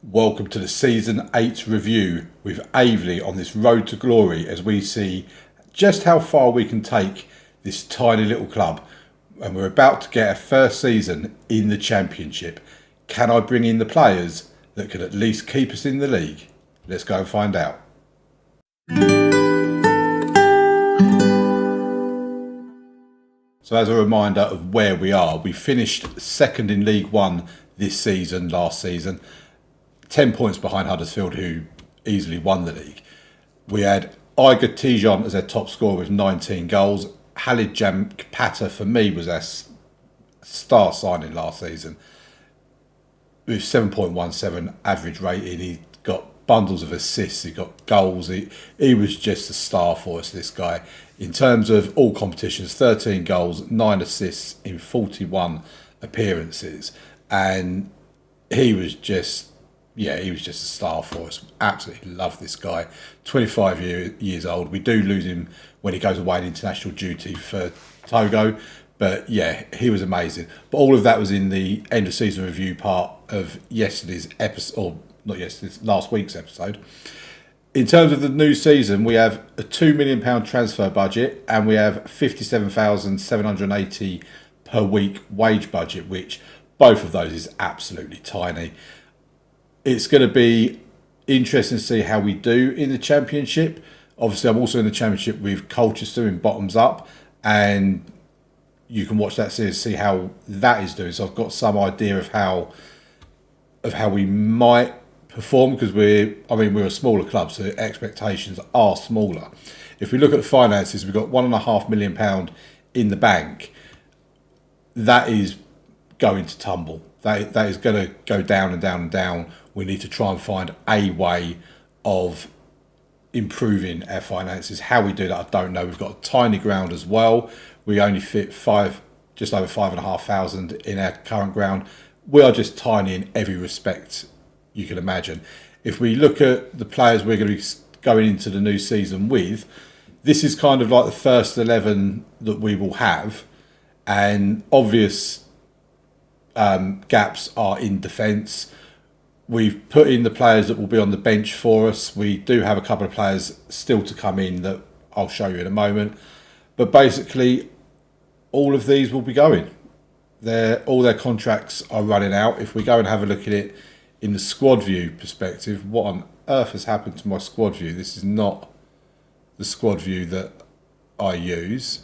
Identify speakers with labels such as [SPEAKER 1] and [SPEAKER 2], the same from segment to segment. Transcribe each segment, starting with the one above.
[SPEAKER 1] Welcome to the Season 8 review with Aveley on this road to glory as we see just how far we can take this tiny little club. And we're about to get our first season in the Championship. Can I bring in the players that could at least keep us in the league? Let's go and find out. So as a reminder of where we are, we finished second in League One this season, last season. 10 points behind Huddersfield, who easily won the league. We had Iger Tijon as our top scorer with 19 goals. Khalid Jampata, for me, was our star signing last season with 7.17 average rating. He got bundles of assists, he got goals. He was just a star for us, this guy. In terms of all competitions, 13 goals, 9 assists in 41 appearances. And he was just a star for us. Absolutely love this guy. 25 years old. We do lose him when he goes away on international duty for Togo. But yeah, he was amazing. But all of that was in the end of season review part of yesterday's episode, or not yesterday's, last week's episode. In terms of the new season, we have a £2 million transfer budget and we have 57,780 per week wage budget, which both of those is absolutely tiny. It's going to be interesting to see how we do in the Championship. Obviously, I'm also in the Championship with Colchester in Bottoms Up, and you can watch that series, see how that is doing. So I've got some idea of how we might perform, because we're a smaller club, so expectations are smaller. If we look at the finances, we've got £1.5 million in the bank. That is going to tumble. That is going to go down and down and down. We need to try and find a way of improving our finances. How we do that, I don't know. We've got a tiny ground as well. We only fit just over 5,500 in our current ground. We are just tiny in every respect you can imagine. If we look at the players we're going to be going into the new season with, this is kind of like the first 11 that we will have, and obvious gaps are in defence. We've put in the players that will be on the bench for us. We do have a couple of players still to come in that I'll show you in a moment. But basically, all of these will be going. All their contracts are running out. If we go and have a look at it in the squad view perspective, what on earth has happened to my squad view? This is not the squad view that I use.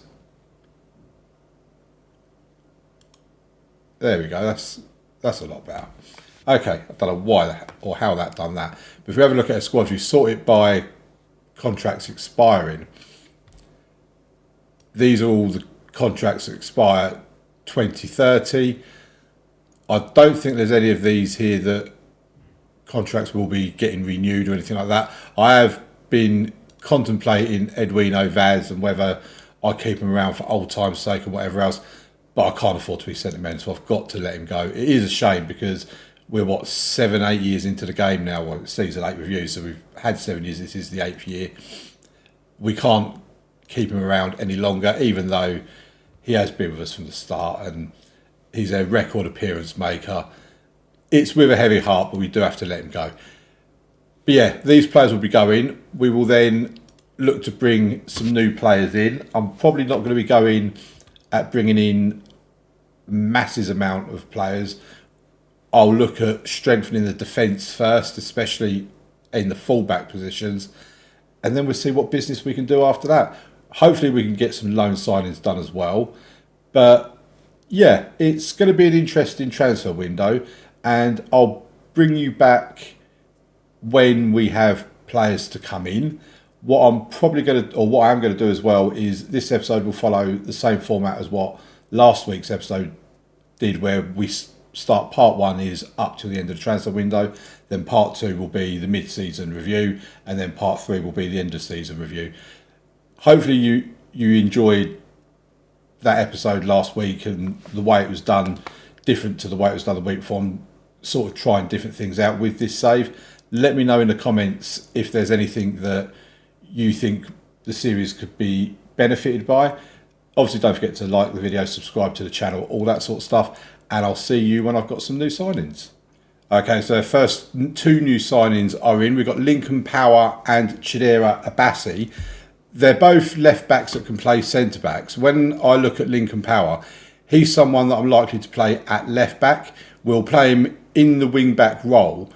[SPEAKER 1] There we go. That's a lot better. Okay, I don't know why or how that done that. But if we have a look at a squad view, sort it by contracts expiring. These are all the contracts that expire 2030. I don't think there's any of these here that contracts will be getting renewed or anything like that. I have been contemplating Edwino Vaz and whether I keep him around for old time's sake and whatever else. But I can't afford to be sentimental, so I've got to let him go. It is a shame because we're 7-8 years into the game now. Well, it's season 8 review, so we've had 7 years. This is the 8th year. We can't keep him around any longer, even though he has been with us from the start and he's a record appearance maker. It's with a heavy heart, but we do have to let him go. But yeah, these players will be going. We will then look to bring some new players in. I'm probably not going to be going at bringing in masses amount of players. I'll look at strengthening the defence first, especially in the fullback positions, and then we'll see what business we can do after that. Hopefully we can get some loan signings done as well. But yeah, it's going to be an interesting transfer window, and I'll bring you back when we have players to come in. What I am going to do as well is this episode will follow the same format as what last week's episode did, where we start part 1 is up to the end of the transfer window, then part 2 will be the mid-season review, and then part 3 will be the end of season review. Hopefully you enjoyed that episode last week and the way it was done, different to the way it was done the week before. I'm sort of trying different things out with this save. Let me know in the comments if there's anything that you think the series could be benefited by. Obviously, don't forget to like the video, subscribe to the channel, all that sort of stuff. And I'll see you when I've got some new signings. Okay, so first two new signings are in. We've got Lincoln Power and Chidera Abassi. They're both left backs that can play centre backs. When I look at Lincoln Power, he's someone that I'm likely to play at left back. We'll play him in the wing back role,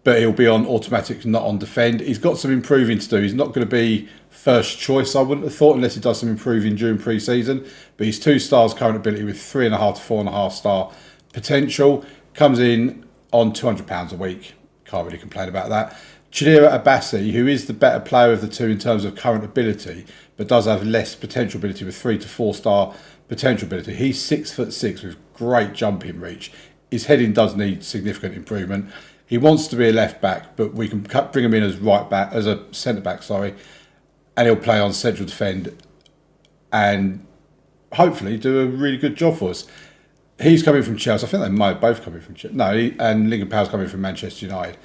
[SPEAKER 1] but he'll be on automatic, not on defend. He's got some improving to do. He's not going to be first choice, I wouldn't have thought, unless he does some improving during pre-season. But he's 2 stars current ability with 3.5 to 4.5 star potential. Comes in on £200 a week. Can't really complain about that. Chidera Abassi, who is the better player of the two in terms of current ability, but does have less potential ability with 3 to 4 star potential ability. He's 6'6" with great jumping reach. His heading does need significant improvement. He wants to be a left back, but we can bring him in as right back, as a centre back, sorry, and he'll play on central defend and hopefully do a really good job for us. He's coming from Chelsea. I think they might both coming from Chelsea. No, and Lincoln Power's coming from Manchester United.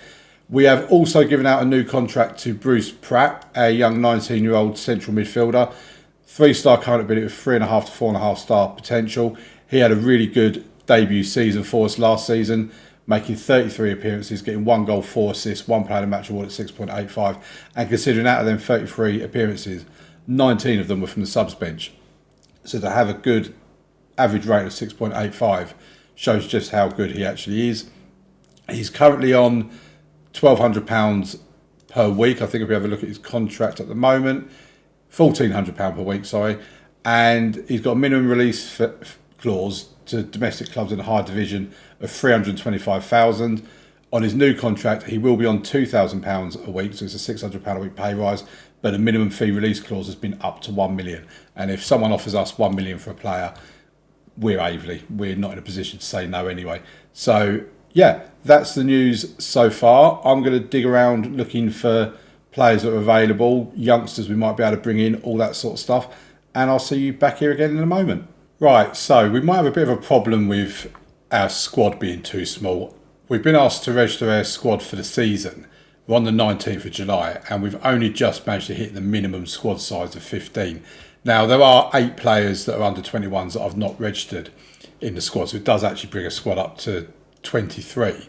[SPEAKER 1] We have also given out a new contract to Bruce Pratt, a young 19-year-old central midfielder. 3-star current ability with 3.5 to 4.5 star potential. He had a really good debut season for us last season, making 33 appearances, getting 1 goal, 4 assists, 1 player of the match award at 6.85. And considering out of them 33 appearances, 19 of them were from the subs bench. So to have a good average rate of 6.85 shows just how good he actually is. He's currently on £1,200 per week. I think if we have a look at his contract at the moment, £1,400 per week, sorry. And he's got a minimum release clause to domestic clubs in the higher division of £325,000. On his new contract, he will be on £2,000 a week, so it's a £600 a week pay rise, but the minimum fee release clause has been up to £1 million. And if someone offers us £1 million for a player, we're Aveley. We're not in a position to say no anyway. So, yeah, that's the news so far. I'm going to dig around looking for players that are available, youngsters we might be able to bring in, all that sort of stuff. And I'll see you back here again in a moment. Right, so we might have a bit of a problem with our squad being too small. We've been asked to register our squad for the season. We're on the 19th of July and we've only just managed to hit the minimum squad size of 15. Now, there are 8 players that are under 21s that I've not registered in the squad, so it does actually bring a squad up to 23.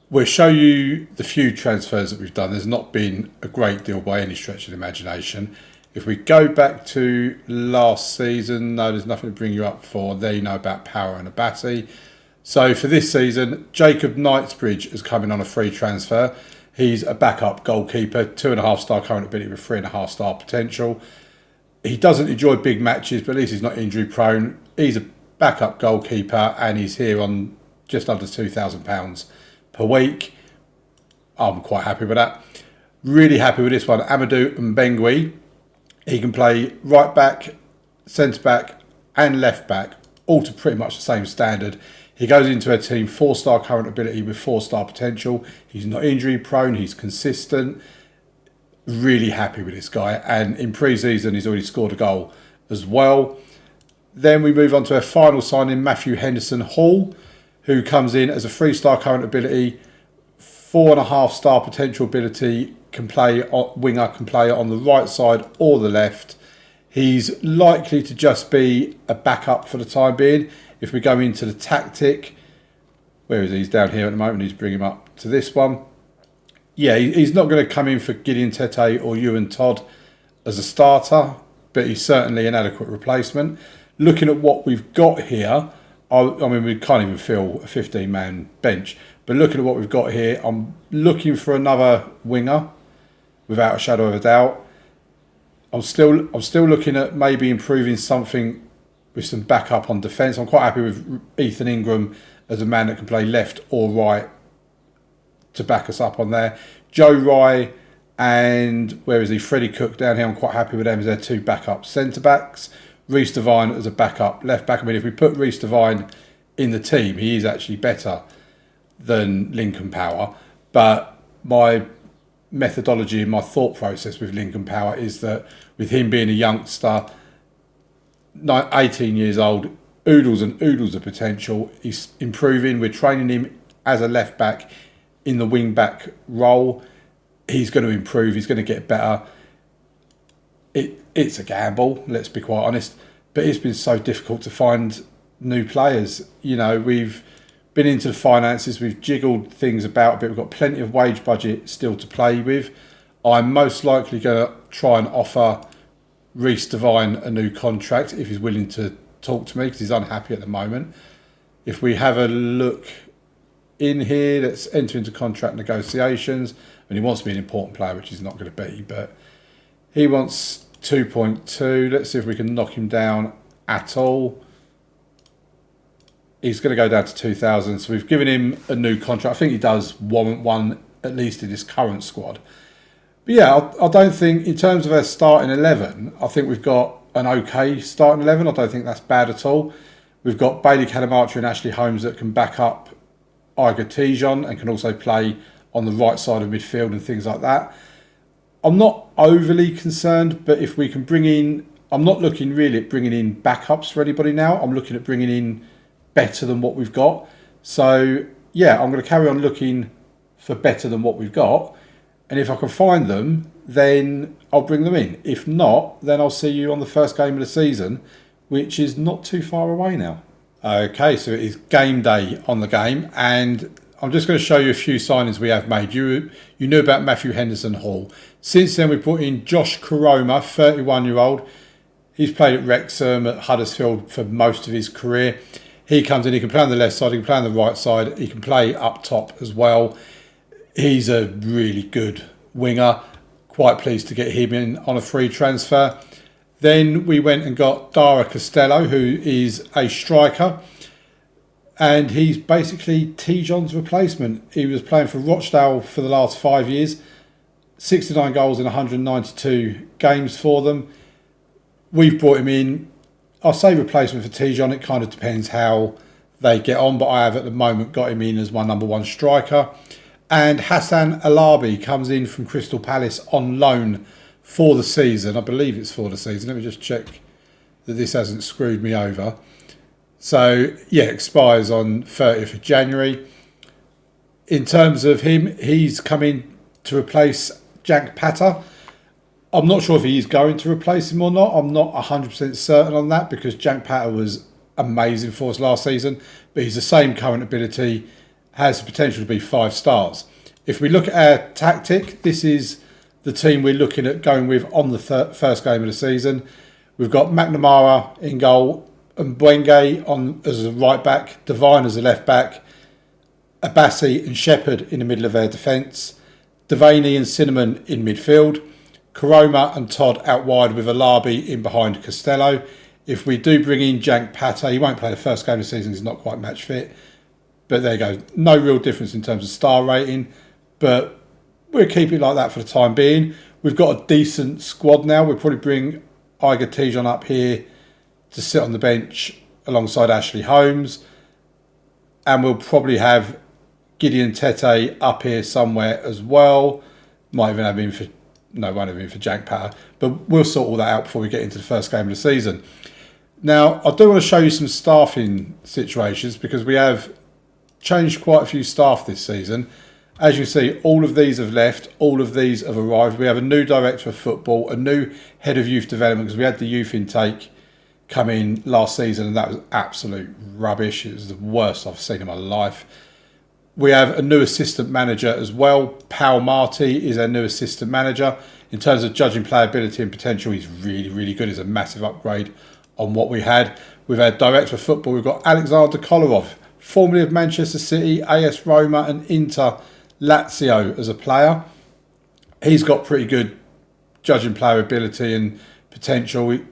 [SPEAKER 1] We'll show you the few transfers that we've done. There's not been a great deal by any stretch of the imagination. If we go back to last season, no, there's nothing to bring you up for. There you know about Power and Abassi. So for this season, Jacob Knightsbridge is coming on a free transfer. He's a backup goalkeeper, 2.5 star current ability with 3.5 star potential. He doesn't enjoy big matches, but at least he's not injury prone. He's a backup goalkeeper and he's here on just under £2,000 per week. I'm quite happy with that. Really happy with this one. Amadou Mbengui. He can play right back, centre back and left back, all to pretty much the same standard. He goes into a team 4-star current ability with 4-star potential. He's not injury prone. He's consistent. Really happy with this guy, and in pre-season he's already scored a goal as well. Then we move on to our final signing, Matthew Henderson Hall, who comes in as a 3-star current ability, 4.5 star potential ability, can play winger, can play on the right side or the left. He's likely to just be a backup for the time being. If we go into the tactic, where is he? He's down here at the moment. He's bringing him up to this one. Yeah, he's not going to come in for Gideon Tete or Ewan Todd as a starter, but he's certainly an adequate replacement. Looking at what we've got here, I mean, we can't even fill a 15-man bench, but looking at what we've got here, I'm looking for another winger, without a shadow of a doubt. I'm still looking at maybe improving something with some backup on defence. I'm quite happy with Ethan Ingram as a man that can play left or right to back us up on there. Joe Rye and where is he? Freddie Cook down here. I'm quite happy with them as their 2 backup centre backs. Reece Devine as a backup left back. I mean, if we put Reece Devine in the team, he is actually better than Lincoln Power. But my methodology and my thought process with Lincoln Power is that with him being a youngster, 18 years old, oodles and oodles of potential. He's improving. We're training him as a left back in the wing back role. He's going to improve. He's going to get better. It's a gamble, let's be quite honest. But it's been so difficult to find new players. You know, we've been into the finances. We've jiggled things about a bit. We've got plenty of wage budget still to play with. I'm most likely going to try and offer Reece Devine a new contract if he's willing to talk to me, because he's unhappy at the moment. If we have a look in here, let's enter into contract negotiations. And he wants to be an important player, which he's not going to be, but he wants 2.2. Let's see if we can knock him down at all. He's going to go down to 2,000. So we've given him a new contract. I think he does want one, at least in his current squad. But yeah, I don't think, in terms of our starting 11, I think we've got an okay starting 11. I don't think that's bad at all. We've got Bailey Calamatri and Ashley Holmes that can back up Igor Tijon and can also play on the right side of midfield and things like that. I'm not overly concerned, but if we can bring in... I'm not looking really at bringing in backups for anybody now. I'm looking at bringing in better than what we've got. So, yeah, I'm going to carry on looking for better than what we've got. And if I can find them, then I'll bring them in. If not, then I'll see you on the first game of the season, which is not too far away now. Okay, so it is game day on the game, and I'm just going to show you a few signings we have made. You knew about Matthew Henderson-Hall. Since then, we put in Josh Koroma, 31-year-old. He's played at Wrexham, at Huddersfield for most of his career. He comes in, he can play on the left side, he can play on the right side, he can play up top as well. He's a really good winger. Quite pleased to get him in on a free transfer. Then we went and got Dara Costello, who is a striker. And he's basically Tijon's replacement. He was playing for Rochdale for the last 5 years. 69 goals in 192 games for them. We've brought him in. I'll say replacement for Tijon. It kind of depends how they get on. But I have at the moment got him in as my number one striker. And Hassan Alabi comes in from Crystal Palace on loan for the season. I believe it's for the season. Let me just check that this hasn't screwed me over. So, yeah, expires on 30th of January. In terms of him, he's coming to replace Jack Patter. I'm not sure if he is going to replace him or not. I'm not 100% certain on that, because Jack Patter was amazing for us last season. But he's the same current ability, has the potential to be 5 stars. If we look at our tactic, this is the team we're looking at going with on the first game of the season. We've got McNamara in goal, and Mbwenge on as a right back, Devine as a left back, Abassi and Shepherd in the middle of our defence, Devaney and Cinnamon in midfield, Koroma and Todd out wide with Alabi in behind Costello. If we do bring in Jank Pate, he won't play the first game of the season, he's not quite match fit. But there you go. No real difference in terms of star rating, but we'll keep it like that for the time being. We've got a decent squad now. We'll probably bring Igor Tijon up here to sit on the bench alongside Ashley Holmes. And we'll probably have Gideon Tete up here somewhere as well. Might even have him for... No, won't have him for Jank Power. But we'll sort all that out before we get into the first game of the season. Now, I do want to show you some staffing situations, because we have changed quite a few staff this season. As you see, all of these have left, all of these have arrived. We have a new director of football, a new head of youth development, because we had the youth intake come in last season and that was absolute rubbish. It was the worst I've seen in my life. We have a new assistant manager as well. Pal Marty is our new assistant manager. In terms of judging playability and potential, he's really, really good. He's a massive upgrade on what we had. With our director of football, we've got Alexander Kolarov, formerly of Manchester City, AS Roma and Inter Lazio as a player. He's got pretty good judging playability and potential. He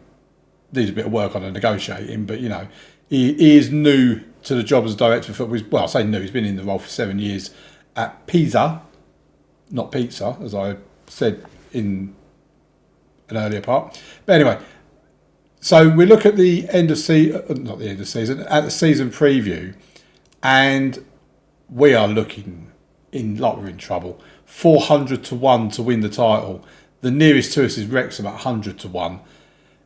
[SPEAKER 1] needs a bit of work on the negotiating, but you know, he is new to the job as director of football. Well, I say new, he's been in the role for 7 years at Pisa, not pizza, as I said in an earlier part. But anyway, so we look at the end of season, not the end of season, at the season preview, and we are looking in like we're in trouble. 400 to 1 to win the title. The nearest to us is Wrexham at 100 to 1.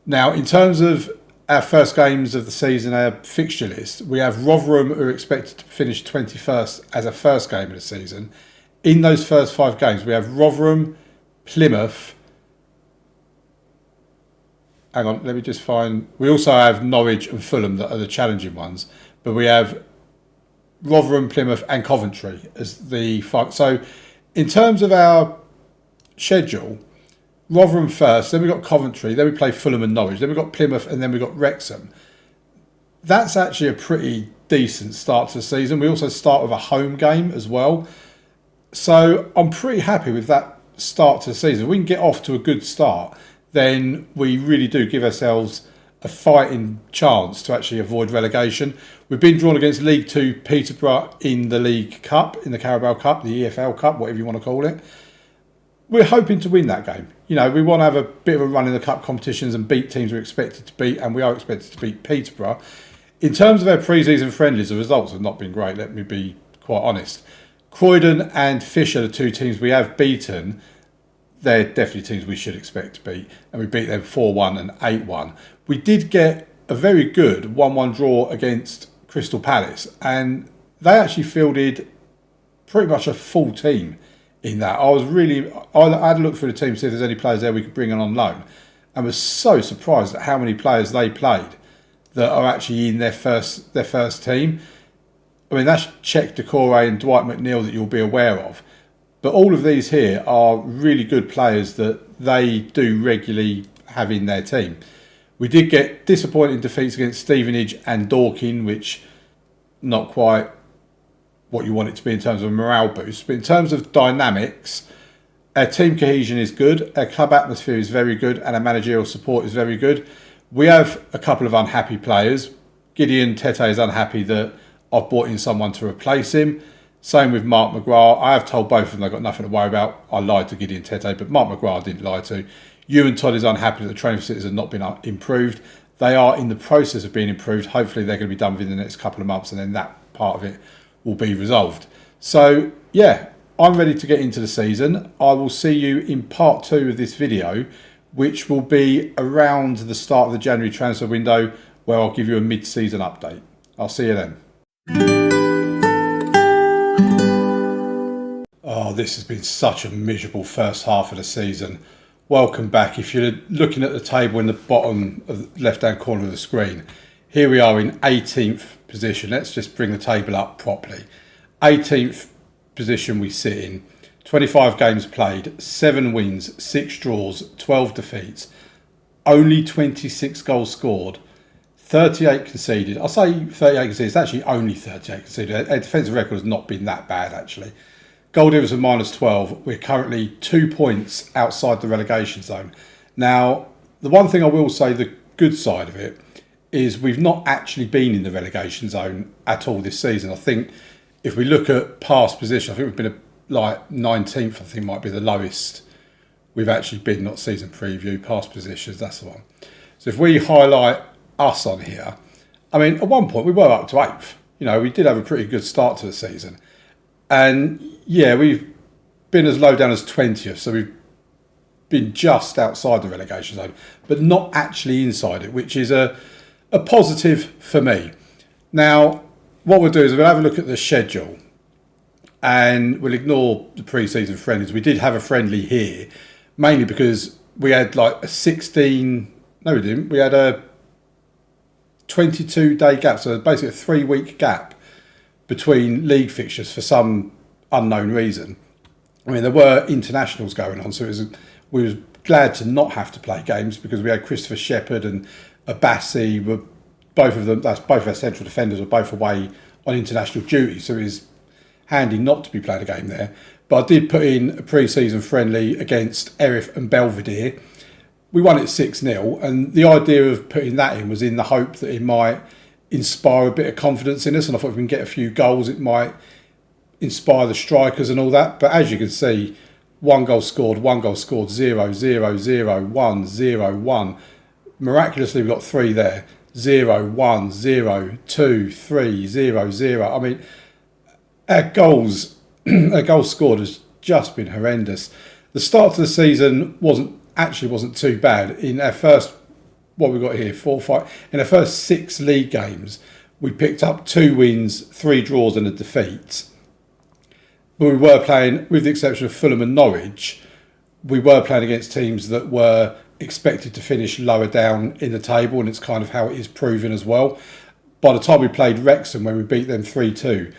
[SPEAKER 1] Now, in terms of our first games of the season, our fixture list, we have Rotherham, who are expected to finish 21st as a first game of the season. In those first 5 games, we have Rotherham, Plymouth. Hang on, let me just find. We also have Norwich and Fulham that are the challenging ones. But we have Rotherham, Plymouth and Coventry as the five. So in terms of our schedule, Rotherham first, then we've got Coventry, then we play Fulham and Norwich, then we've got Plymouth and then we've got Wrexham. That's actually a pretty decent start to the season. We also start with a home game as well. So I'm pretty happy with that start to the season. If we can get off to a good start, then we really do give ourselves a fighting chance to actually avoid relegation. We've been drawn against League Two Peterborough in the League Cup, in the Carabao Cup, the EFL Cup, whatever you want to call it. We're hoping to win that game. You know, we want to have a bit of a run in the cup competitions and beat teams we're expected to beat, and we are expected to beat Peterborough. In terms of our pre-season friendlies, the results have not been great, let me be quite honest. Croydon and Fisher, the two teams we have beaten, they're definitely teams we should expect to beat, and we beat them 4-1 and 8-1. We did get a very good 1-1 draw against Crystal Palace, and they actually fielded pretty much a full team in that. I had a look through the team to see if there's any players there we could bring on loan, and was so surprised at how many players they played that are actually in their first team. I mean, that's Czech Decore and Dwight McNeil that you'll be aware of. But all of these here are really good players that they do regularly have in their team. We did get disappointing defeats against Stevenage and Dorking, which not quite what you want it to be in terms of a morale boost. But in terms of dynamics, our team cohesion is good, our club atmosphere is very good, and our managerial support is very good. We have a couple of unhappy players. Gideon Tete is unhappy that I've brought in someone to replace him. Same with Mark McGrath. I have told both of them they've got nothing to worry about. I lied to Gideon Tete, but Mark McGrath I didn't lie to. Ewan Todd is unhappy that the training facilities have not been improved. They are in the process of being improved. Hopefully they're going to be done within the next couple of months, and then that part of it will be resolved. So yeah, I'm ready to get into the season. I will see you in part 2 of this video, which will be around the start of the January transfer window, where I'll give you a mid-season update. I'll see you then. Oh, this has been such a miserable first half of the season. Welcome back. If you're looking at the table in the bottom of the left-hand corner of the screen, here we are in 18th position. Let's just bring the table up properly. 18th position we sit in. 25 games played, 7 wins, 6 draws, 12 defeats, only 26 goals scored, 38 conceded. I'll say 38 conceded, it's actually only 38 conceded. Our defensive record has not been that bad actually. Goal difference of -12. We're currently 2 points outside the relegation zone. Now, the one thing I will say, the good side of it, is we've not actually been in the relegation zone at all this season. I think if we look at past position, I think we've been like 19th, I think might be the lowest we've actually been, not season preview, past positions, that's the one. So if we highlight us on here, I mean, at one point we were up to 8th. You know, we did have a pretty good start to the season. And yeah, we've been as low down as 20th, so we've been just outside the relegation zone, but not actually inside it, which is a positive for me. Now, what we'll do is we'll have a look at the schedule, and we'll ignore the pre-season friendlies. We did have a friendly here, mainly because we had like a 16... No, we didn't. We had a 22-day gap, so basically a 3-week gap between league fixtures for some unknown reason. I mean, there were internationals going on, so we was glad to not have to play games because we had Christopher Shepherd and Abassi, were both of them. That's both our central defenders were both away on international duty, so it was handy not to be playing a game there. But I did put in a pre-season friendly against Erith and Belvedere. We won it 6-0, and the idea of putting that in was in the hope that it might inspire a bit of confidence in us, and I thought if we can get a few goals it might inspire the strikers and all that. But as you can see, 1 goal scored, 0, 0, 0, 1, 0, 1. Miraculously we got 3 there. 0, 1, 0, 2, 3, 0, 0. I mean, our goals scored has just been horrendous. The start to the season wasn't too bad. In our first, what we got here, 4, 5. In our first 6 league games, we picked up 2 wins, 3 draws, and a defeat. But we were playing, with the exception of Fulham and Norwich, we were playing against teams that were expected to finish lower down in the table, and it's kind of how it is proven as well. By the time we played Wrexham, when we beat them 3-2,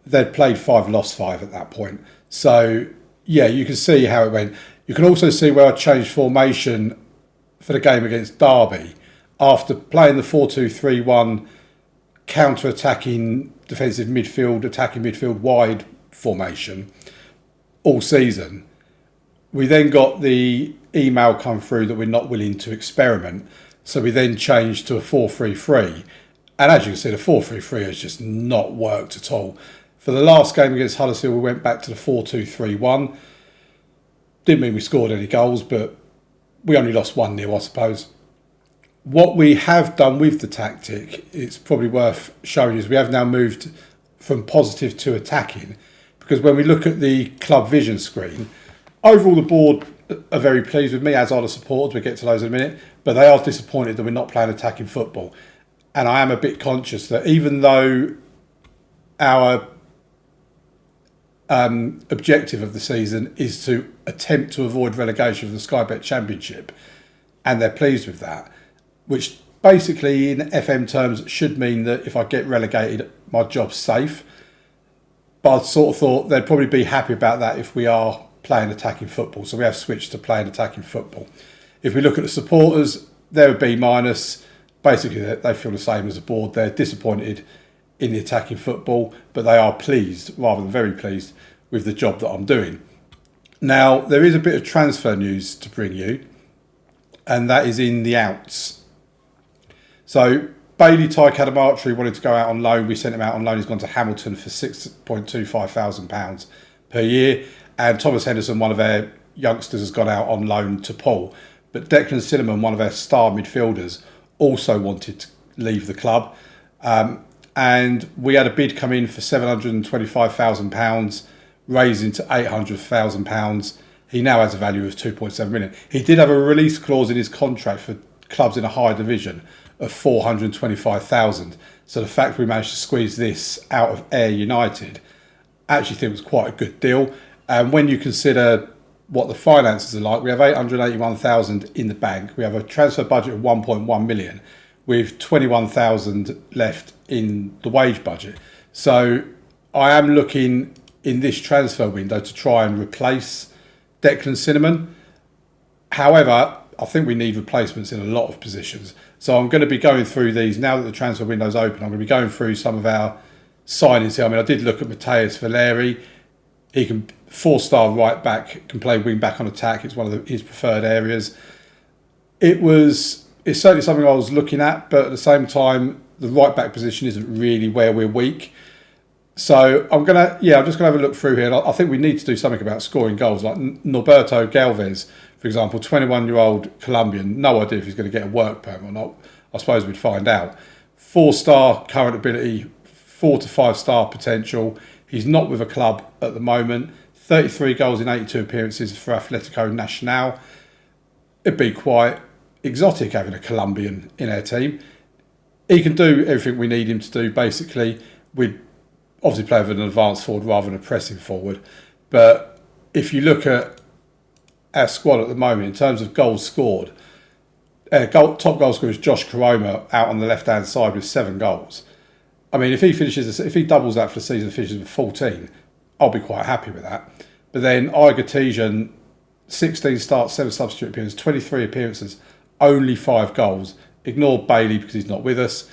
[SPEAKER 1] they'd played 5, lost 5 at that point. So, yeah, you can see how it went. You can also see where I changed formation for the game against Derby. After playing the 4-2-3-1 counter-attacking defensive midfield, attacking midfield wide formation all season, we then got the email come through that we're not willing to experiment. So we then changed to a 4-3-3. And as you can see, the 4-3-3 has just not worked at all. For the last game against Huddersfield, we went back to the 4-2-3-1. Didn't mean we scored any goals, but we only lost 1-0, I suppose. What we have done with the tactic, it's probably worth showing, is we have now moved from positive to attacking. Because when we look at the club vision screen, overall the board are very pleased with me, as are the supporters. We'll get to those in a minute. But they are disappointed that we're not playing attacking football. And I am a bit conscious that even though our objective of the season is to attempt to avoid relegation of the Sky Bet Championship, and they're pleased with that, which basically in FM terms should mean that if I get relegated, my job's safe. But I sort of thought they'd probably be happy about that if we are playing attacking football. So we have switched to playing attacking football. If we look at the supporters, they're a B-. Basically, they feel the same as the board. They're disappointed in the attacking football, but they are pleased, rather than very pleased, with the job that I'm doing. Now, there is a bit of transfer news to bring you, and that is in the outs. So, Bailey Ty Cadamartri wanted to go out on loan. We sent him out on loan. He's gone to Hamilton for £6,250 per year. And Thomas Henderson, one of our youngsters, has gone out on loan to Paul. But Declan Cinnamon, one of our star midfielders, also wanted to leave the club. And we had a bid come in for £725,000, raising to £800,000. He now has a value of £2.7 million. He did have a release clause in his contract for clubs in a higher division of £425,000. So the fact we managed to squeeze this out of Ayr United, I actually think it was quite a good deal. And when you consider what the finances are like, we have £881,000 in the bank. We have a transfer budget of £1.1 million with £21,000 left in the wage budget. So I am looking in this transfer window to try and replace Declan Cinnamon. However, I think we need replacements in a lot of positions. So I'm going to be going through these now that the transfer window's open. I'm going to be going through some of our signings here. I mean, I did look at Mateus Valeri. He can 4-star right back, can play wing back on attack. It's one of his preferred areas. It's certainly something I was looking at, but at the same time, the right back position isn't really where we're weak. So I'm just gonna have a look through here. And I think we need to do something about scoring goals. Like Norberto Galvez, for example, 21-year-old Colombian, no idea if he's going to get a work permit or not. I suppose we'd find out. 4-star current ability, 4 to 5-star potential. He's not with a club at the moment. 33 goals in 82 appearances for Atletico Nacional. It'd be quite exotic having a Colombian in our team. He can do everything we need him to do, basically. We'd obviously play with an advanced forward rather than a pressing forward. But if you look at our squad at the moment, in terms of goals scored, top goal scorer is Josh Koroma out on the left-hand side with 7 goals. I mean, if he doubles that for the season, finishes with 14, I'll be quite happy with that. But then Igor 16 starts, 7 substitute appearances, 23 appearances, only 5 goals. Ignore Bailey because he's not with us.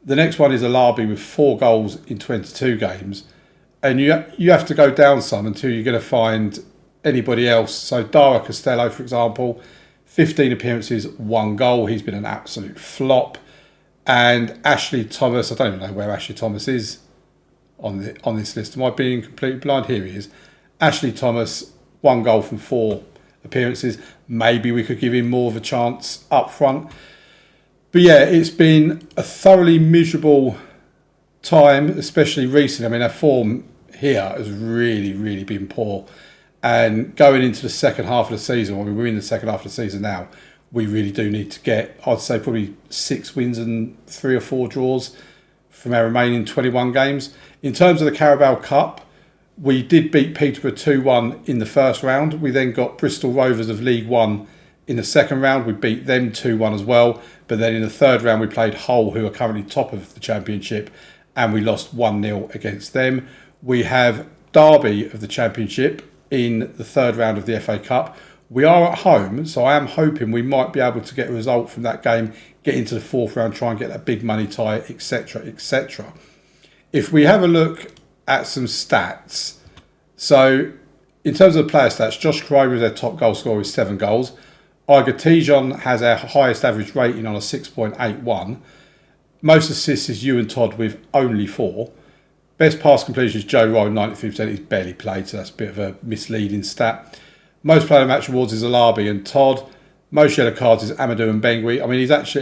[SPEAKER 1] The next one is Alabi with 4 goals in 22 games. And you have to go down some until you're going to find anybody else. So Dara Costello, for example, 15 appearances, 1 goal. He's been an absolute flop. And Ashley Thomas, I don't even know where Ashley Thomas is on this list. Am I being completely blind? Here he is. Ashley Thomas, 1 goal from 4 appearances. Maybe we could give him more of a chance up front. But yeah, it's been a thoroughly miserable time, especially recently. I mean, our form here has really, really been poor. And going into the second half of the season, we're in the second half of the season now, we really do need to get, I'd say, probably 6 wins and 3 or 4 draws from our remaining 21 games. In terms of the Carabao Cup, we did beat Peterborough 2-1 in the first round. We then got Bristol Rovers of League One in the second round. We beat them 2-1 as well. But then in the third round, we played Hull, who are currently top of the championship, and we lost 1-0 against them. We have Derby of the Championship in the third round of the FA Cup. We are at home, so I am hoping we might be able to get a result from that game, get into the fourth round, try and get that big money tie, etc., etc. If we have a look at some stats, so in terms of the player stats, Josh Crowe is their top goal scorer with 7 goals. Igor Tijon has our highest average rating on a 6.81. Most assists is Ewan Todd with only 4. Best pass completion is Joe Rowe, 93%. He's barely played, so that's a bit of a misleading stat. Most player of match awards is Alabi and Todd. Most yellow cards is Amadou and Bengui. I mean,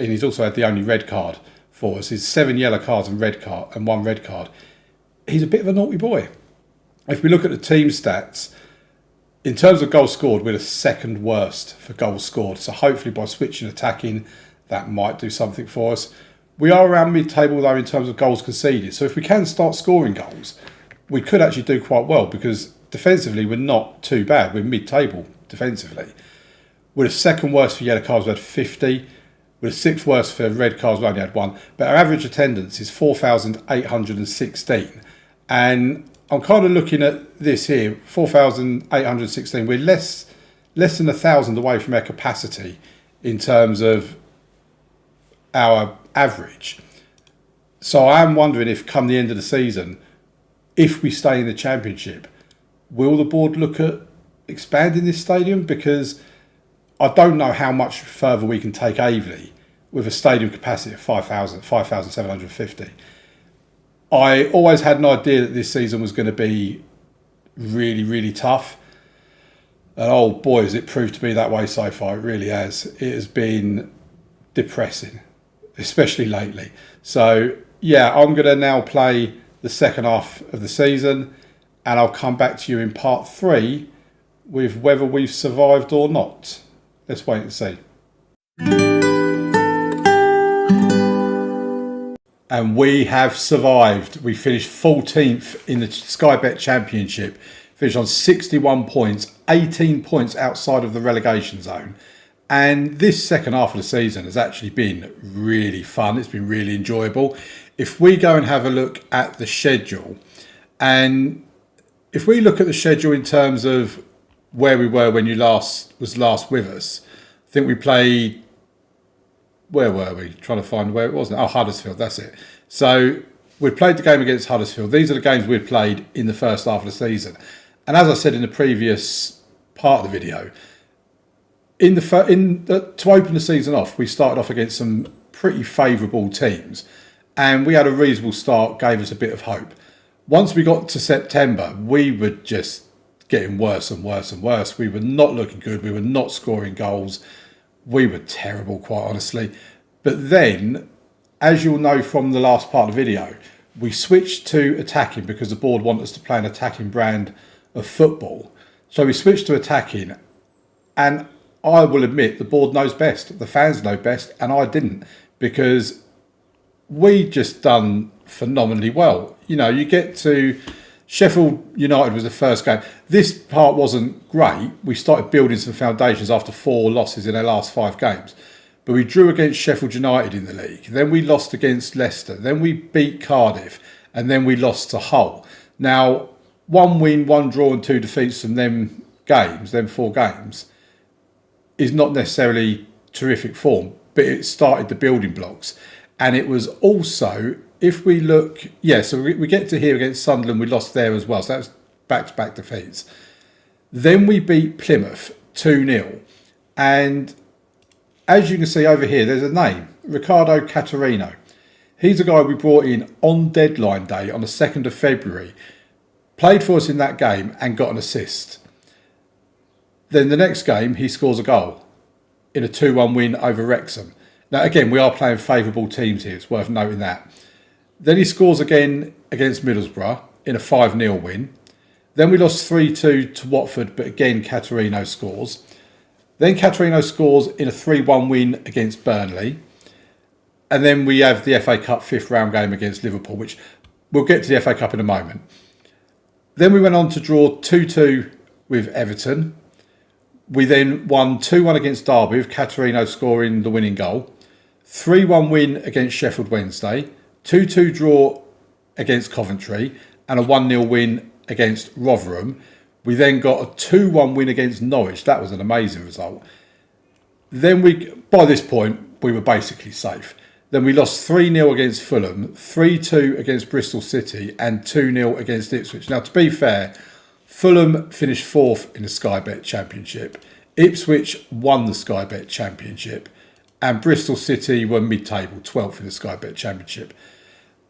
[SPEAKER 1] he's also had the only red card for us. He's 7 yellow cards and 1 red card. He's a bit of a naughty boy. If we look at the team stats, in terms of goals scored, we're the second worst for goals scored. So hopefully by switching attacking, that might do something for us. We are around mid-table though in terms of goals conceded. So if we can start scoring goals, we could actually do quite well because defensively we're not too bad. We're mid-table defensively. We're the second worst for yellow cards, we had 50. We're the 6th worst for red cards, we only had 1. But our average attendance is 4,816. And I'm kind of looking at this here, 4,816. We're less than 1,000 away from our capacity in terms of our average. So I am wondering if come the end of the season, if we stay in the Championship, will the board look at expanding this stadium? Because I don't know how much further we can take Aveley with a stadium capacity of 5,750. I always had an idea that this season was going to be really, really tough. And oh boy, has it proved to be that way so far. It really has. It has been depressing, especially lately. So yeah, I'm going to now play the second half of the season and I'll come back to you in part 3 with whether we've survived or not. Let's wait and see. And we have survived. We finished 14th in the Sky Bet Championship. Finished on 61 points, 18 points outside of the relegation zone. And this second half of the season has actually been really fun. It's been really enjoyable. If we go and have a look at the schedule, and if we look at the schedule in terms of where we were when you was last with us, I think we played, where were we? Trying to find where it was now. Oh, Huddersfield, that's it. So we played the game against Huddersfield. These are the games we've played in the first half of the season. And as I said in the previous part of the video, to open the season off, we started off against some pretty favourable teams. And we had a reasonable start, gave us a bit of hope. Once we got to September, we were just getting worse and worse and worse. We were not looking good. We were not scoring goals. We were terrible, quite honestly. But then, as you'll know from the last part of the video, we switched to attacking because the board wanted us to play an attacking brand of football. So we switched to attacking, and I will admit the board knows best, the fans know best, and I didn't, because we just done phenomenally well. You know, you get to Sheffield United was the first game. This part wasn't great. We started building some foundations after 4 losses in our last 5 games. But we drew against Sheffield United in the league. Then we lost against Leicester. Then we beat Cardiff. And then we lost to Hull. Now, 1 win, 1 draw and 2 defeats from them 4 games, is not necessarily terrific form. But it started the building blocks. And it was also, if we look, so we get to here against Sunderland, we lost there as well. So that was back-to-back defeats. Then we beat Plymouth 2-0. And as you can see over here, there's a name, Riccardo Caterino. He's a guy we brought in on deadline day on the 2nd of February. Played for us in that game and got an assist. Then the next game, he scores a goal in a 2-1 win over Wrexham. Now, again, we are playing favourable teams here. It's worth noting that. Then he scores again against Middlesbrough in a 5-0 win. Then we lost 3-2 to Watford, but again, Caterino scores. Then Caterino scores in a 3-1 win against Burnley. And then we have the FA Cup 5th round game against Liverpool, which we'll get to the FA Cup in a moment. Then we went on to draw 2-2 with Everton. We then won 2-1 against Derby, with Caterino scoring the winning goal. 3-1 win against Sheffield Wednesday. 2-2 draw against Coventry. and a 1-0 win against Rotherham. We then got a 2-1 win against Norwich. That was an amazing result. Then by this point, we were basically safe. Then we lost 3-0 against Fulham, 3-2 against Bristol City, and 2-0 against Ipswich. Now, to be fair, Fulham finished 4th in the Sky Bet Championship. Ipswich won the Sky Bet Championship. And Bristol City were mid-table, 12th in the Sky Bet Championship.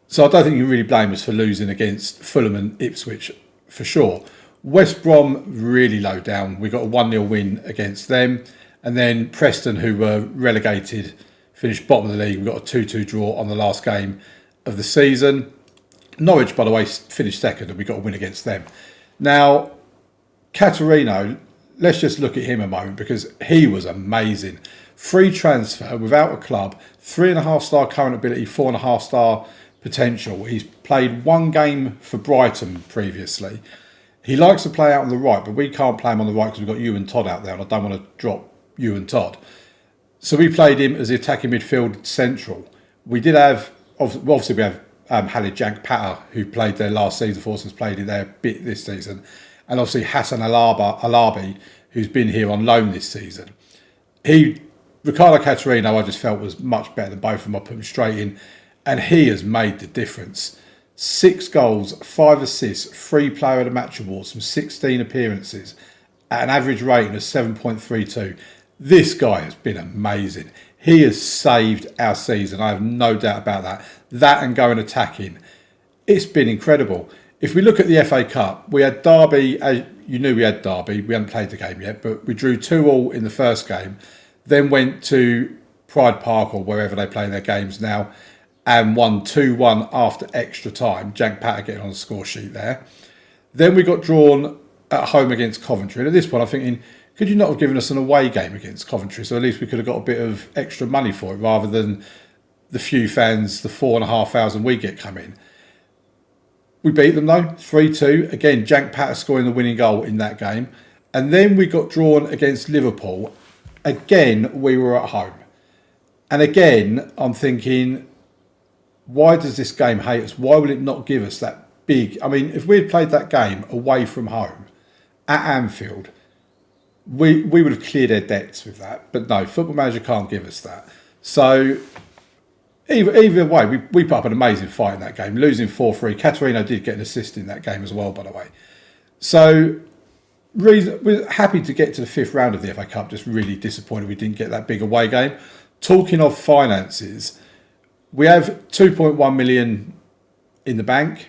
[SPEAKER 1] So I don't think you can really blame us for losing against Fulham and Ipswich, for sure. West Brom, really low down. We got a 1-0 win against them. And then Preston, who were relegated, finished bottom of the league. We got a 2-2 draw on the last game of the season. Norwich, by the way, finished second, and we got a win against them. Now, Caterino, let's just look at him a moment, because he was amazing. Free transfer, without a club, 3.5-star current ability, 4.5-star potential. He's played 1 game for Brighton previously. He likes to play out on the right, but we can't play him on the right because we've got you and Todd out there, and I don't want to drop you and Todd. So we played him as the attacking midfield central. We did have, obviously we have Halid Jankpata, who played there last season for us, has played there a bit this season. And obviously Hassan Alabi, who's been here on loan this season. Ricardo Caterino, I just felt was much better than both of them. I put him straight in, and he has made the difference. 6 goals, 5 assists, 3 player of the match awards from 16 appearances at an average rating of 7.32. This guy has been amazing. He has saved our season. I have no doubt about that. That and going attacking. It's been incredible. If we look at the FA Cup, we had Derby. As you knew, we had Derby. We hadn't played the game yet, but we drew 2-2 in the first game. Then went to Pride Park or wherever they play their games now and won 2-1 after extra time. Jank Patter getting on the score sheet there. Then we got drawn at home against Coventry. And at this point, I'm thinking, could you not have given us an away game against Coventry? So at least we could have got a bit of extra money for it rather than the few fans, the 4,500 we get come in. We beat them though, 3-2. Again, Jank Patter scoring the winning goal in that game. And then we got drawn against Liverpool. Again, we were at home. And again, I'm thinking, why does this game hate us? Why will it not give us that big... I mean, if we had played that game away from home at Anfield, we would have cleared our debts with that. But no, Football Manager can't give us that. So either way, we put up an amazing fight in that game, losing 4-3. Caterino did get an assist in that game as well, by the way. So we're happy to get to the 5th round of the FA Cup, just really disappointed we didn't get that big away game. Talking of finances, we have 2.1 million in the bank.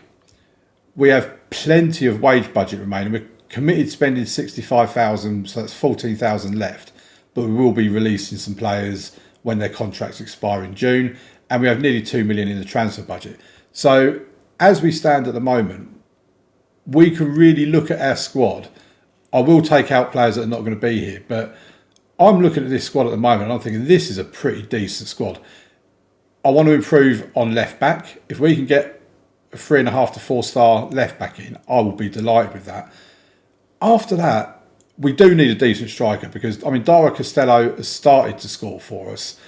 [SPEAKER 1] We have plenty of wage budget remaining. We're committed spending 65,000, so that's 14,000 left. But we will be releasing some players when their contracts expire in June. And we have nearly 2 million in the transfer budget. So as we stand at the moment, we can really look at our squad. I will take out players that are not going to be here, but I'm looking at this squad at the moment and I'm thinking this is a pretty decent squad. I want to improve on left back. If we can get a 3.5 to 4-star left back in, I will be delighted with that. After that, we do need a decent striker because, I mean, Dara Costello has started to score for us,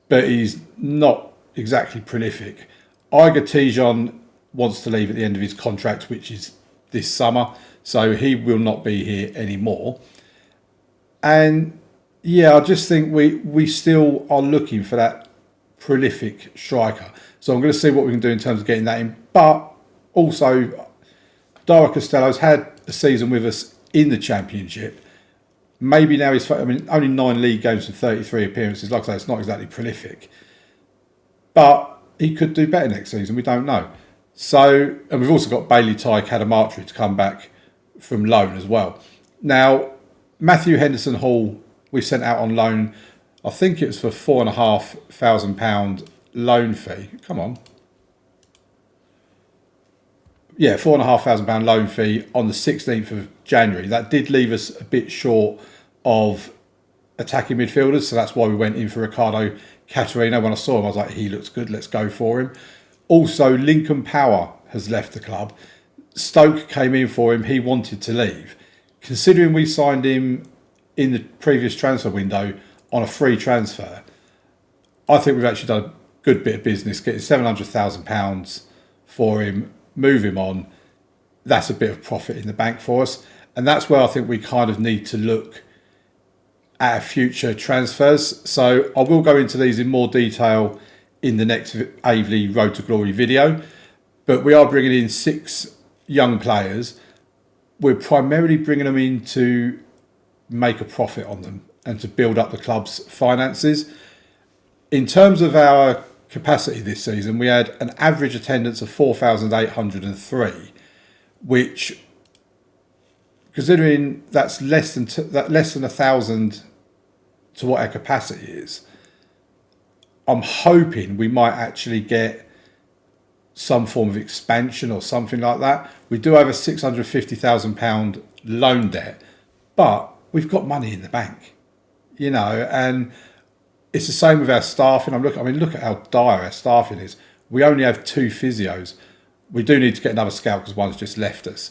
[SPEAKER 1] but he's not exactly prolific. Iger Tijon wants to leave at the end of his contract, which is this summer, so he will not be here anymore. And yeah, I just think we still are looking for that prolific striker. So I'm going to see what we can do in terms of getting that in. But also, Dara Costello's had a season with us in the Championship. Maybe now he's, I mean, only 9 league games and 33 appearances. Like I say, it's not exactly prolific. But he could do better next season. We don't know. So, and we've also got Bailey Tai Kadamatri to come back from loan as well. Now, Matthew Henderson Hall, we sent out on loan. I think it was for £4,500 loan fee. Come on. Yeah, £4,500 loan fee on the 16th of January. That did leave us a bit short of attacking midfielders, so that's why we went in for Ricardo Caterino. When I saw him, I was like, he looks good, let's go for him. Also, Lincoln Power has left the club. Stoke came in for him, he wanted to leave. Considering we signed him in the previous transfer window on a free transfer, I think we've actually done a good bit of business, getting £700,000 for him, move him on, that's a bit of profit in the bank for us. And that's where I think we kind of need to look at our future transfers. So I will go into these in more detail in the next Aveley Road to Glory video. But we are bringing in 6 young players. We're primarily bringing them in to make a profit on them and to build up the club's finances. In terms of our capacity this season, we had an average attendance of 4,803, which, considering that's less than 1,000 to what our capacity is, I'm hoping we might actually get some form of expansion or something like that. We do have a £650,000 loan debt, but we've got money in the bank, and it's the same with our staffing. Look at how dire our staffing is. We only have 2 physios. We do need to get another scout because one's just left us.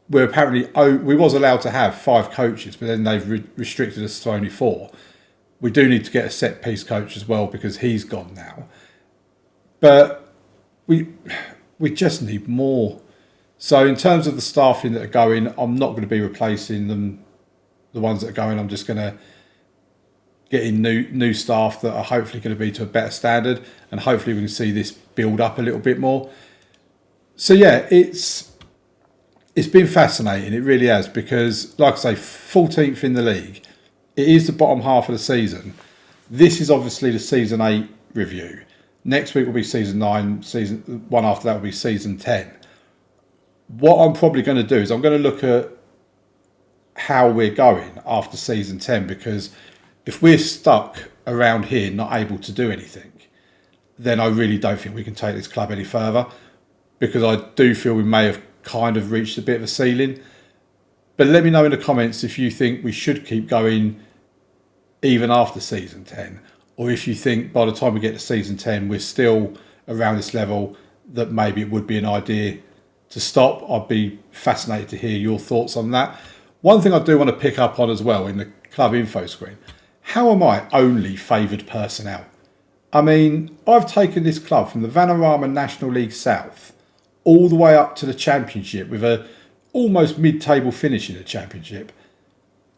[SPEAKER 1] We was allowed to have 5 coaches, but then they've restricted us to only 4. We do need to get a set piece coach as well because he's gone now. But we just need more. So in terms of the staffing that are going, I'm not going to be replacing them. The ones that are going, I'm just going to get in new staff that are hopefully going to be to a better standard, and hopefully we can see this build up a little bit more. So yeah, it's been fascinating. It really has, because like I say, 14th in the league. It is the bottom half of the season. This is obviously the season 8 review. Next week will be season 9. Season 1 after that will be season 10. What I'm probably going to do is I'm going to look at how we're going after season 10, because if we're stuck around here not able to do anything, then I really don't think we can take this club any further, because I do feel we may have kind of reached a bit of a ceiling. But let me know in the comments if you think we should keep going even after season 10, or if you think by the time we get to season 10 we're still around this level, that maybe it would be an idea to stop. I'd be fascinated to hear your thoughts on that. One thing I do want to pick up on as well in the club info screen: how am I only favoured personnel? I've taken this club from the Vanarama National League South all the way up to the Championship with a almost mid-table finish in the Championship.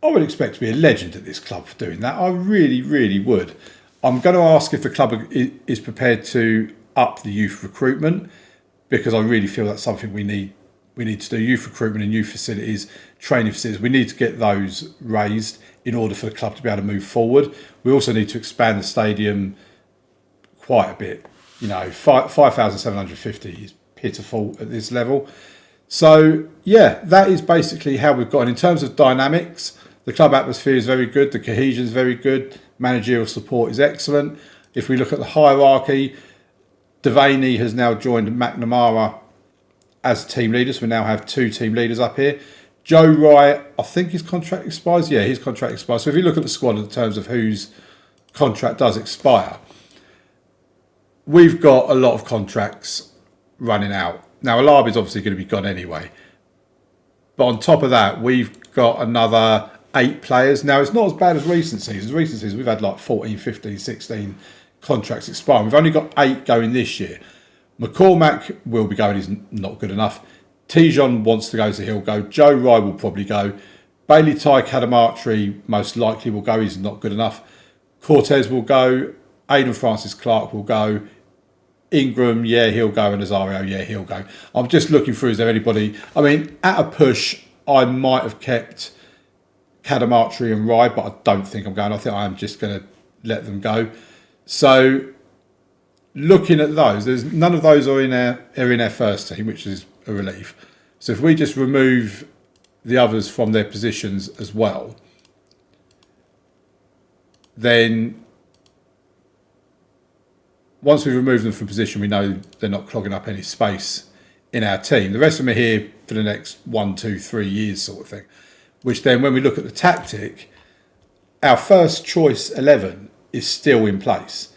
[SPEAKER 1] I would expect to be a legend at this club for doing that. I really, really would. I'm going to ask if the club is prepared to up the youth recruitment, because I really feel that's something we need to do. Youth recruitment and youth facilities, training facilities, we need to get those raised in order for the club to be able to move forward. We also need to expand the stadium quite a bit. 5,750 is pitiful at this level. So yeah, that is basically how we've gone. In terms of dynamics, the club atmosphere is very good, the cohesion is very good, managerial support is excellent. If we look at the hierarchy, Devaney has now joined McNamara as team leaders. We now have 2 team leaders up here. Joe Wright, I think his contract expires. Yeah, his contract expires. So if you look at the squad in terms of whose contract does expire, we've got a lot of contracts running out. Now, Alabi's obviously going to be gone anyway. But on top of that, we've got another 8 players. Now, it's not as bad as recent seasons. Recent seasons, we've had like 14, 15, 16 contracts expire. We've only got 8 going this year. McCormack will be going. He's not good enough. Tijon wants to go, so he'll go. Joe Rye will probably go. Bailey Ty Kadamatri most likely will go. He's not good enough. Cortez will go. Aidan Francis Clark will go. Ingram, yeah, he'll go. And Nazario, yeah, he'll go. I'm just looking through, is there anybody? At a push, I might have kept Kadamatri and Rye, but I don't think I'm going. I think I'm just going to let them go. So, looking at those, there's none of those are in our first team, which is a relief. So if we just remove the others from their positions as well, then once we remove them from position, we know they're not clogging up any space in our team. The rest of them are here for the next 1, 2, 3 years sort of thing, which then when we look at the tactic, our first choice 11 is still in place.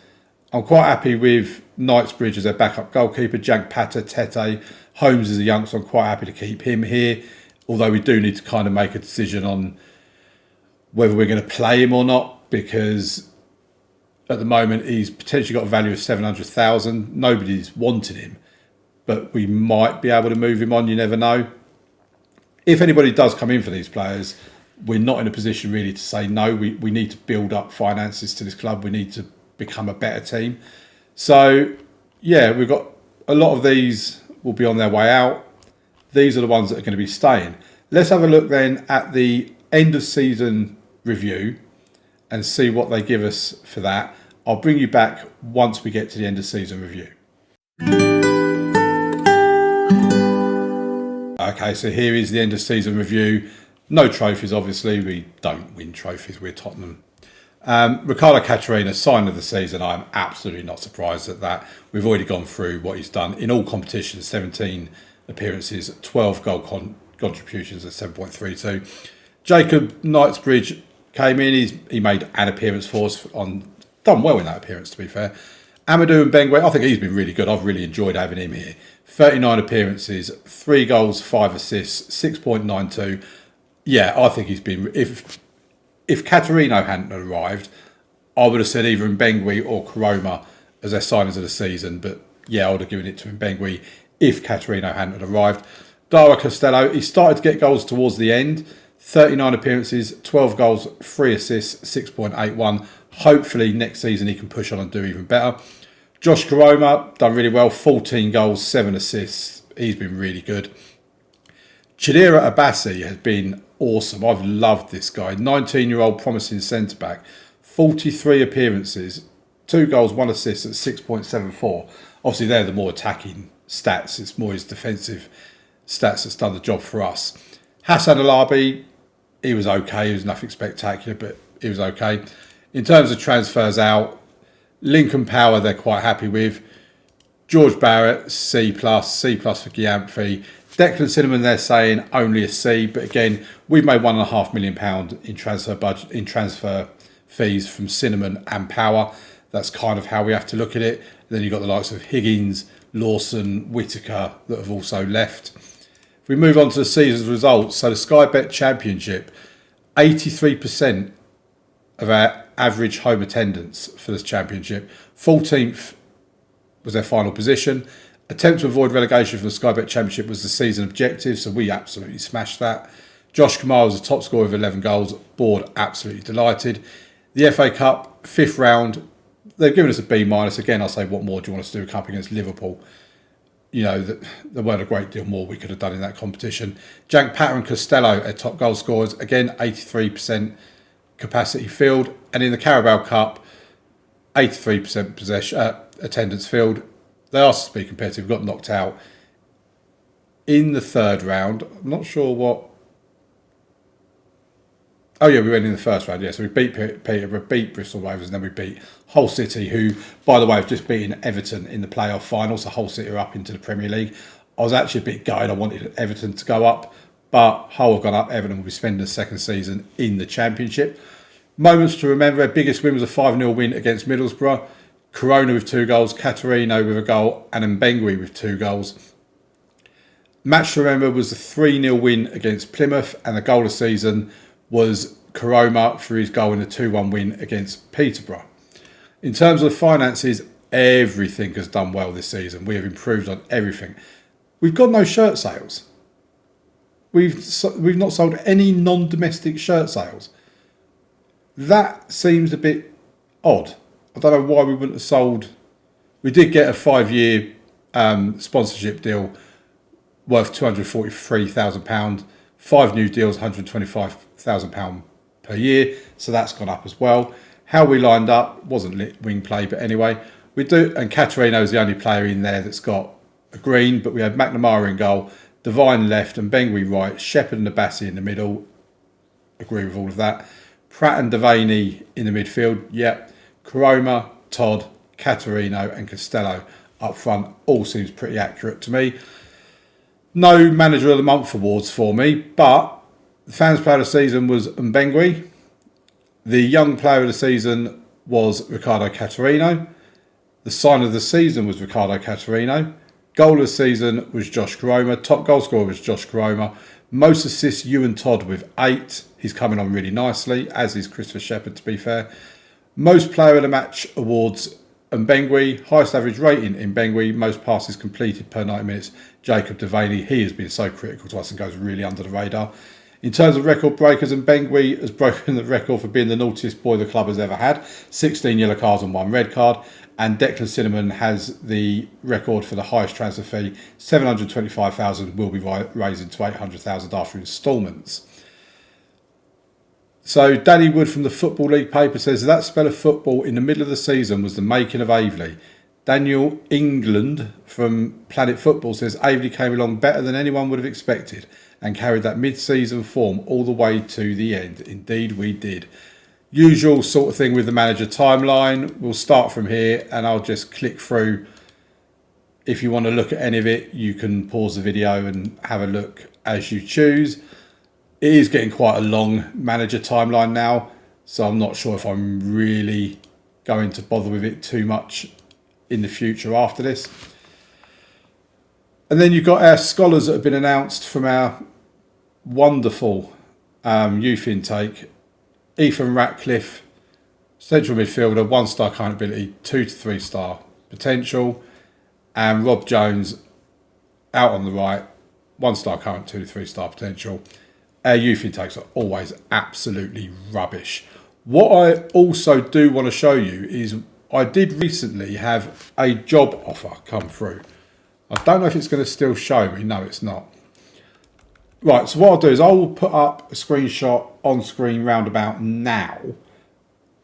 [SPEAKER 1] I'm quite happy with Knightsbridge as our backup goalkeeper, Jank Pata, Tete, Holmes is a youngster. I'm quite happy to keep him here, although we do need to kind of make a decision on whether we're going to play him or not, because at the moment he's potentially got a value of 700,000. Nobody's wanted him, but we might be able to move him on. You never know. If anybody does come in for these players, we're not in a position really to say no. We need to build up finances to this club. We need to become a better team. So, yeah, we've got a lot of these will be on their way out. These are the ones that are going to be staying. Let's have a look then at the end of season review and see what they give us for that. I'll bring you back once we get to the end of season review. Okay, so here is the end of season review. No trophies, obviously. We don't win trophies. We're Tottenham. Ricardo Catarina, sign of the season. I'm absolutely not surprised at that. We've already gone through what he's done in all competitions. 17 appearances, 12 goal contributions at 7.32. Jacob Knightsbridge came in. He made an appearance for us. Done well in that appearance, to be fair. Amadou Mbengwe, I think he's been really good. I've really enjoyed having him here. 39 appearances, 3 goals, 5 assists, 6.92. Yeah, I think he's been... If Catarino hadn't arrived, I would have said either Mbengwe or Koroma as their signings of the season. But yeah, I would have given it to Mbengwe if Catarino hadn't arrived. Dara Costello, he started to get goals towards the end. 39 appearances, 12 goals, 3 assists, 6.81. Hopefully next season he can push on and do even better. Josh Koroma, done really well. 14 goals, 7 assists. He's been really good. Chidera Abassi has been awesome. I've loved this guy. 19-year-old promising centre-back. 43 appearances, 2 goals, 1 assist at 6.74. Obviously, they're the more attacking stats. It's more his defensive stats that's done the job for us. Hassan Alabi, he was okay. He was nothing spectacular, but he was okay. In terms of transfers out, Lincoln Power, they're quite happy with. George Barrett, C+, C+ for Gyamfi. Declan Cinnamon, they're saying only a C, but again, we've made £1.5 million in transfer fees from Cinnamon and Power. That's kind of how we have to look at it. And then you've got the likes of Higgins, Lawson, Whittaker that have also left. If we move on to the season's results, so the Sky Bet Championship, 83% of our average home attendance for this championship. 14th was their final position. Attempt to avoid relegation for the Sky Bet Championship was the season objective, so we absolutely smashed that. Josh Kumar was the top scorer with 11 goals. Board absolutely delighted. The FA Cup, 5th round, they've given us a B-. Again, I say, what more do you want us to do? A cup against Liverpool? You know, there weren't a great deal more we could have done in that competition. Jack Patter and Costello are top goal scorers. Again, 83% capacity field. And in the Carabao Cup, 83% possession attendance field. They asked us to be competitive. We got knocked out in the 3rd round. I'm not sure what... Oh yeah, we went in the 1st round. Yeah, so we beat Peterborough, beat Bristol Rovers, and then we beat Hull City, who, by the way, have just beaten Everton in the playoff final. So Hull City are up into the Premier League. I was actually a bit gutted. I wanted Everton to go up, but Hull have gone up. Everton will be spending the 2nd season in the Championship. Moments to remember: their biggest win was a 5-0 win against Middlesbrough. Corona with 2 goals, Catarino with a goal, and Mbengwe with 2 goals. Match to remember was the 3-0 win against Plymouth, and the goal of the season was Koroma for his goal in the 2-1 win against Peterborough. In terms of the finances, everything has done well this season. We have improved on everything. We've got no shirt sales. We've not sold any non-domestic shirt sales. That seems a bit odd. I don't know why we wouldn't have sold. We did get a 5-year sponsorship deal worth £243,000. 5 new deals, £125,000 per year. So that's gone up as well. How we lined up wasn't wing play, but anyway, we do. And Catarino is the only player in there that's got a green. But we had McNamara in goal, Devine left, and Mbengwe right. Shepherd and Abassi in the middle. Agree with all of that. Pratt and Devaney in the midfield. Yep. Koroma, Todd, Catarino and Costello up front. All seems pretty accurate to me. No Manager of the Month awards for me, but the Fans Player of the Season was Mbengwe. The Young Player of the Season was Ricardo Catarino. The Sign of the Season was Ricardo Catarino. Goal of the Season was Josh Koroma. Top goal scorer was Josh Koroma. Most assists, Ewan Todd with 8. He's coming on really nicely, as is Christopher Shepherd, to be fair. Most Player of the Match awards, and Bengui, highest average rating in Bengui, most passes completed per 90 minutes. Jacob Devaney, he has been so critical to us and goes really under the radar. In terms of record breakers, and Bengui has broken the record for being the naughtiest boy the club has ever had. 16 yellow cards and 1 red card. And Declan Cinnamon has the record for the highest transfer fee. 725,000 will be raising to 800,000 after instalments. So Danny Wood from the Football League paper says that spell of football in the middle of the season was the making of Aveley. Daniel England from Planet Football says Aveley came along better than anyone would have expected and carried that mid-season form all the way to the end. Indeed we did. Usual sort of thing with the manager timeline. We'll start from here and I'll just click through. If you want to look at any of it, you can pause the video and have a look as you choose. It is getting quite a long manager timeline now, so I'm not sure if I'm really going to bother with it too much in the future after this. And then you've got our scholars that have been announced from our wonderful youth intake. Ethan Ratcliffe, central midfielder, 1-star current ability, 2 to 3 star potential. And Rob Jones, out on the right, 1-star current, 2 to 3 star potential. Our youth intakes are always absolutely rubbish. What I also do want to show you is I did recently have a job offer come through. I don't know if it's going to still show me. No, it's not. Right, so what I'll do is I will put up a screenshot on screen roundabout now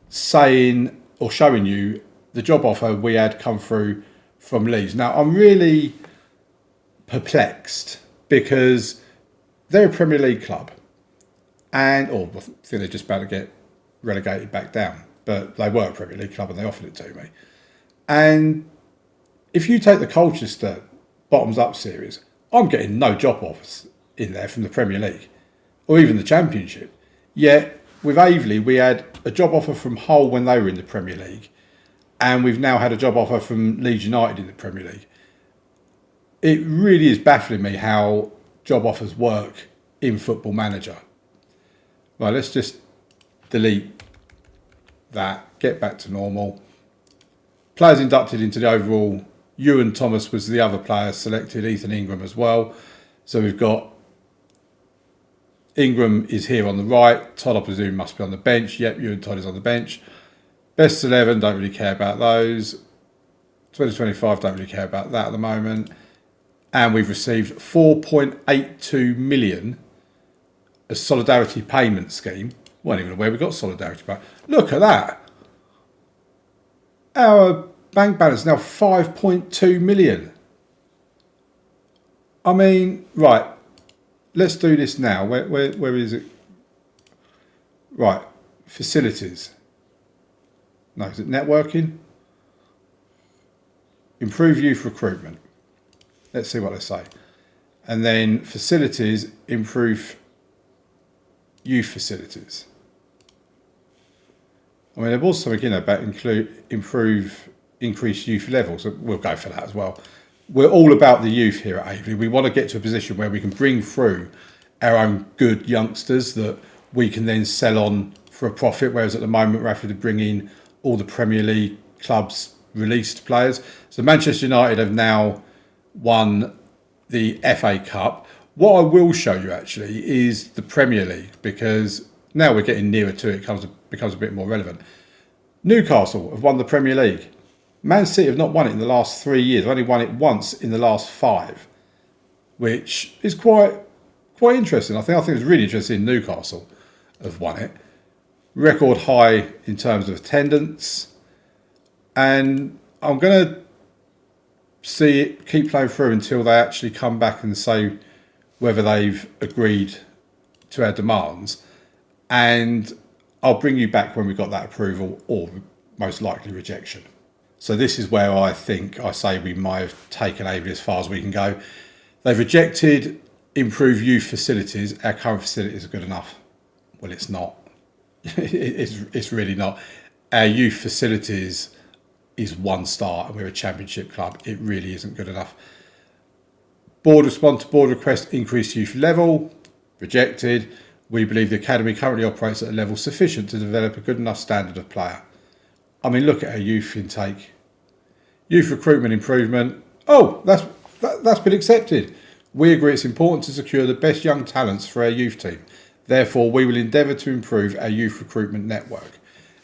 [SPEAKER 1] saying or showing you the job offer we had come through from Leeds. Now, I'm really perplexed because they're a Premier League club and, or I think they're just about to get relegated back down, but they were a Premier League club and they offered it to me. And if you take the Colchester bottoms up series, I'm getting no job offers in there from the Premier League or even the Championship. Yet with Aveley, we had a job offer from Hull when they were in the Premier League, and we've now had a job offer from Leeds United in the Premier League. It really is baffling me how job offers work in Football Manager. Right, let's just delete that, get back to normal. Players inducted into the overall, Ewan Thomas was the other player selected, Ethan Ingram as well. So we've got Ingram is here on the right, Todd I presume must be on the bench. Yep, Ewan Todd is on the bench. Best 11, don't really care about those. 2025, don't really care about that at the moment. And we've received 4.82 million a solidarity payment scheme. Weren't even aware we got solidarity payment. Look at that. Our bank balance now 5.2 million. I mean, right. Let's do this now. Where is it? Right. Facilities. No, is it networking? Improve youth recruitment. Let's see what they say. And then facilities, improve youth facilities. I mean, there was something in there about increase youth levels. So we'll go for that as well. We're all about the youth here at Aveley. We want to get to a position where we can bring through our own good youngsters that we can then sell on for a profit, whereas at the moment we're having to bring in all the Premier League clubs released players. So Manchester United have now won the FA Cup. What I will show you actually is the Premier League, because now we're getting nearer to it, becomes a bit more relevant. Newcastle have won the Premier League. Man City have not won it in the last 3 years. They've only won it once in the last 5, which is quite interesting. I think it's really interesting. Newcastle have won it. Record high in terms of attendance. And I'm going to see it keep playing through until they actually come back and say whether they've agreed to our demands. And I'll bring you back when we've got that approval or most likely rejection. So this is where I say we might have taken Aveley as far as we can go. They've rejected improved youth facilities. Our current facilities are good enough. Well, it's not. It's really not. Our youth facilities is 1 star and we're a Championship club. It really isn't good enough. Board respond to board request, increased youth level. Rejected. We believe the academy currently operates at a level sufficient to develop a good enough standard of player. I mean, look at our youth intake. Youth recruitment improvement. Oh, that's been accepted. We agree it's important to secure the best young talents for our youth team. Therefore, we will endeavour to improve our youth recruitment network.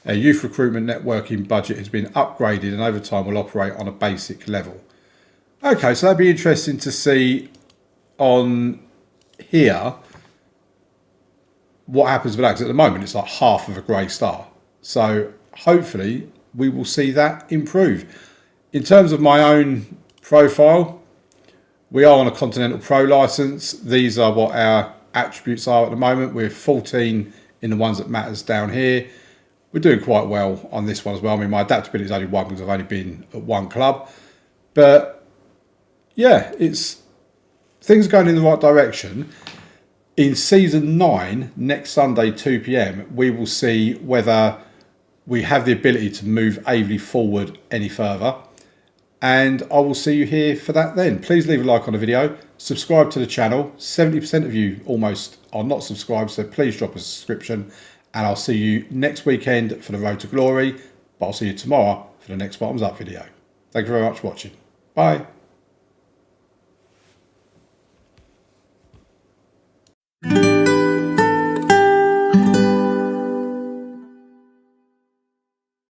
[SPEAKER 1] Our youth recruitment networking budget has been upgraded and over time will operate on a basic level. Okay, so that'd be interesting to see on here what happens with that, because at the moment it's like half of a grey star. So hopefully we will see that improve. In terms of my own profile, we are on a Continental Pro license. These are what our attributes are at the moment. We're 14 in the ones that matters down here. We're doing quite well on this one as well. I mean, my adaptability is only 1 because I've only been at one club. But yeah, things are going in the right direction. In season 9, next Sunday, 2 p.m, we will see whether we have the ability to move Aveley forward any further. And I will see you here for that then. Please leave a like on the video. Subscribe to the channel. 70% of you almost are not subscribed, so please drop a subscription. And I'll see you next weekend for the Road to Glory. But I'll see you tomorrow for the next Bottoms Up video. Thank you very much for watching. Bye.